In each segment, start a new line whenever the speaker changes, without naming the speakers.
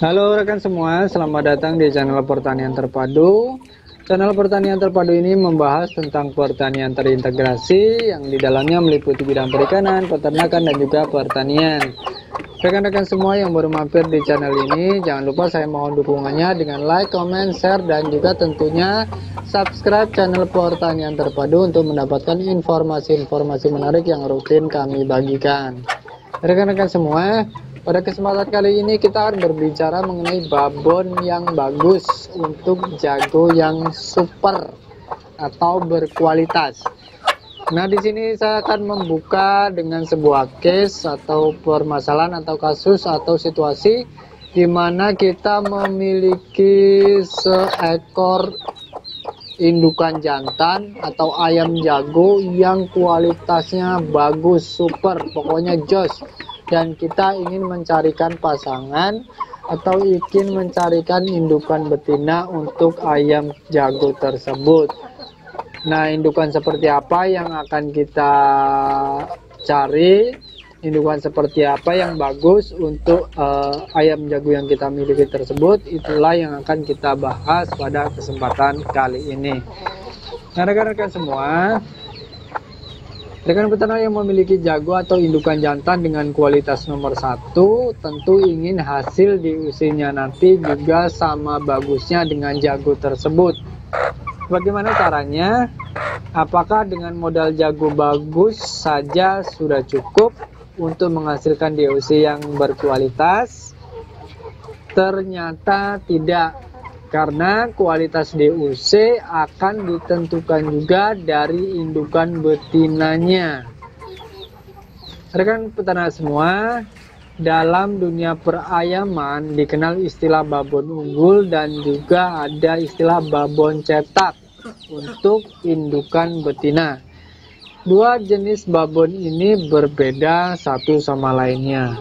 Halo rekan semua, selamat datang di channel Pertanian Terpadu. Channel Pertanian Terpadu ini membahas tentang pertanian terintegrasi yang di dalamnya meliputi bidang perikanan, peternakan, dan juga pertanian. Rekan-rekan semua yang baru mampir di channel ini, jangan lupa saya mohon dukungannya dengan like, comment, share, dan juga tentunya subscribe channel Pertanian Terpadu untuk mendapatkan informasi-informasi menarik yang rutin kami bagikan. Rekan-rekan semua, pada kesempatan kali ini kita akan berbicara mengenai babon yang bagus untuk jago yang super atau berkualitas. Nah, di sini saya akan membuka dengan sebuah case atau permasalahan atau kasus atau situasi di mana kita memiliki seekor indukan jantan atau ayam jago yang kualitasnya bagus, super, pokoknya jos. Dan kita ingin mencarikan pasangan atau ingin mencarikan indukan betina untuk ayam jago tersebut. Nah, indukan seperti apa yang akan kita cari? Indukan seperti apa yang bagus untuk ayam jago yang kita miliki tersebut? Itulah yang akan kita bahas pada kesempatan kali ini. Nah, rekan-rekan semua, rekan peternak yang memiliki jago atau indukan jantan dengan kualitas nomor 1 tentu ingin hasil di usianya nanti juga sama bagusnya dengan jago tersebut. Bagaimana caranya? Apakah dengan modal jago bagus saja sudah cukup untuk menghasilkan DOC yang berkualitas? Ternyata tidak. Karena kualitas DOC akan ditentukan juga dari indukan betinanya. Rekan peternak semua, dalam dunia perayaman dikenal istilah babon unggul dan juga ada istilah babon cetak untuk indukan betina. Dua jenis babon ini berbeda satu sama lainnya.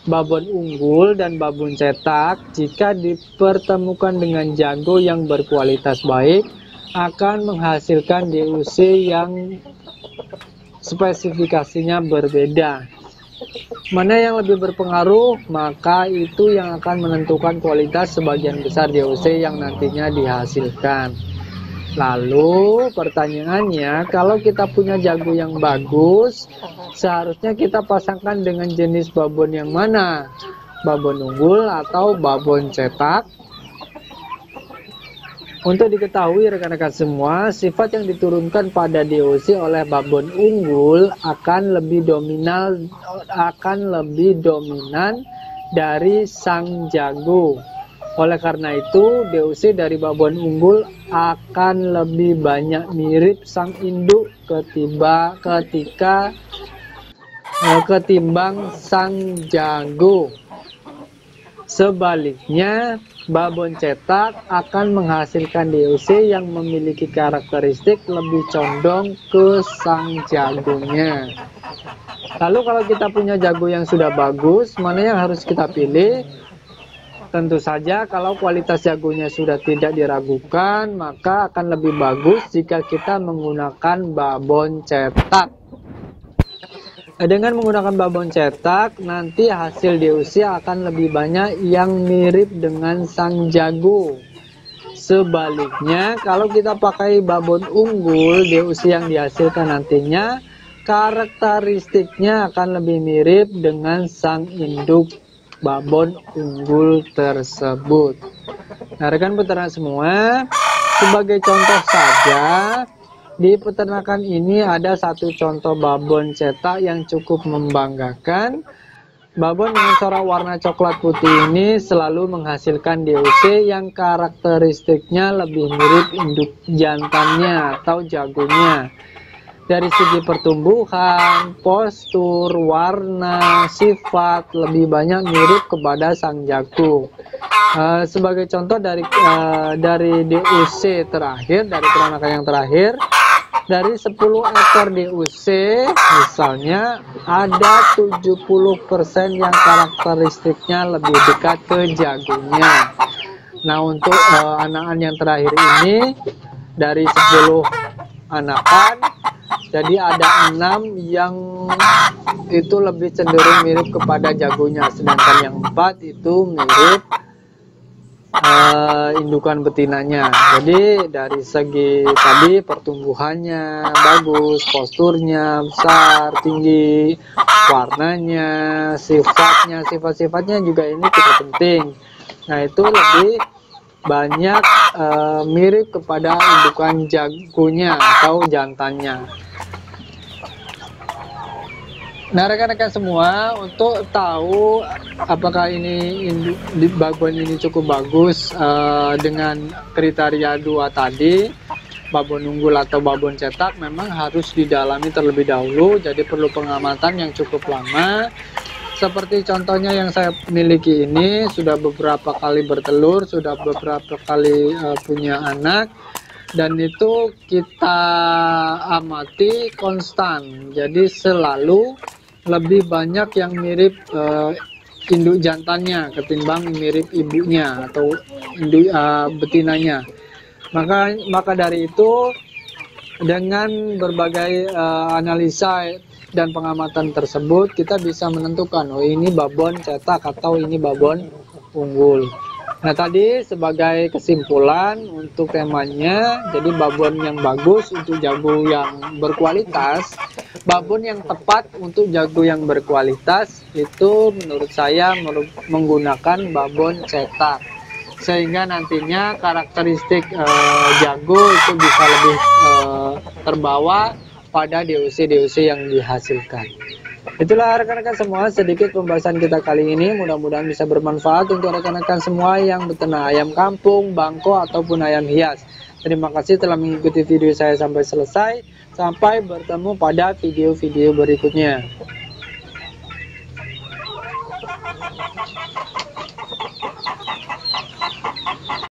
Babon unggul dan babon cetak jika dipertemukan dengan jago yang berkualitas baik akan menghasilkan DOC yang spesifikasinya berbeda. Mana yang lebih berpengaruh, maka itu yang akan menentukan kualitas sebagian besar DOC yang nantinya dihasilkan. Lalu pertanyaannya, kalau kita punya jago yang bagus, seharusnya kita pasangkan dengan jenis babon yang mana? Babon unggul atau babon cetak? Untuk diketahui rekan-rekan semua, sifat yang diturunkan pada DOC oleh babon unggul akan lebih dominan dari sang jago. Oleh karena itu, DOC dari babon unggul akan lebih banyak mirip sang induk ketimbang sang jago. Sebaliknya, babon cetak akan menghasilkan DOC yang memiliki karakteristik lebih condong ke sang jagonya. Lalu kalau kita punya jago yang sudah bagus, mana yang harus kita pilih? Tentu saja kalau kualitas jagonya sudah tidak diragukan, maka akan lebih bagus jika kita menggunakan babon cetak. Dengan menggunakan babon cetak, nanti hasil DOC akan lebih banyak yang mirip dengan sang jago. Sebaliknya, kalau kita pakai babon unggul, DOC yang dihasilkan nantinya karakteristiknya akan lebih mirip dengan sang induk babon unggul tersebut. Nah, rekan peternak semua, sebagai contoh saja, di peternakan ini ada satu contoh babon cetak yang cukup membanggakan. Babon dengan corak warna coklat putih ini selalu menghasilkan DOC yang karakteristiknya lebih mirip induk jantannya atau jagonya. Dari segi pertumbuhan, postur, warna, sifat lebih banyak mirip kepada sang jago. Sebagai contoh dari DOC terakhir, dari peternakan yang terakhir, dari 10 ekor DOC misalnya ada 70% yang karakteristiknya lebih dekat ke jagonya. Nah, untuk anakan yang terakhir ini dari 10 anakan, jadi ada 6 yang itu lebih cenderung mirip kepada jagonya, sedangkan yang 4 itu mirip indukan betinanya. Jadi dari segi tadi pertumbuhannya bagus, posturnya besar, tinggi, warnanya, sifat-sifatnya juga ini cukup penting. Nah, itu lebih banyak mirip kepada indukan jagonya atau jantannya. Nah, rekan-rekan semua, untuk tahu apakah ini babon ini cukup bagus dengan kriteria 2 tadi, babon unggul atau babon cetak, memang harus didalami terlebih dahulu, jadi perlu pengamatan yang cukup lama. Seperti contohnya yang saya miliki ini, sudah beberapa kali bertelur, sudah beberapa kali punya anak, dan itu kita amati konstan, jadi selalu lebih banyak yang mirip induk jantannya ketimbang mirip ibunya atau induk betinanya. Maka dari itu, dengan berbagai analisa dan pengamatan tersebut, kita bisa menentukan, oh ini babon cetak atau ini babon unggul. Nah, tadi sebagai kesimpulan untuk temanya, jadi babon yang bagus untuk jago yang berkualitas, babon yang tepat untuk jago yang berkualitas itu menurut saya menggunakan babon cetak, sehingga nantinya karakteristik jago itu bisa lebih terbawa pada DOC yang dihasilkan. Itulah rekan-rekan semua sedikit pembahasan kita kali ini, mudah-mudahan bisa bermanfaat untuk rekan-rekan semua yang beternak ayam kampung, bangko ataupun ayam hias. Terima kasih telah mengikuti video saya sampai selesai. Sampai bertemu pada video-video berikutnya.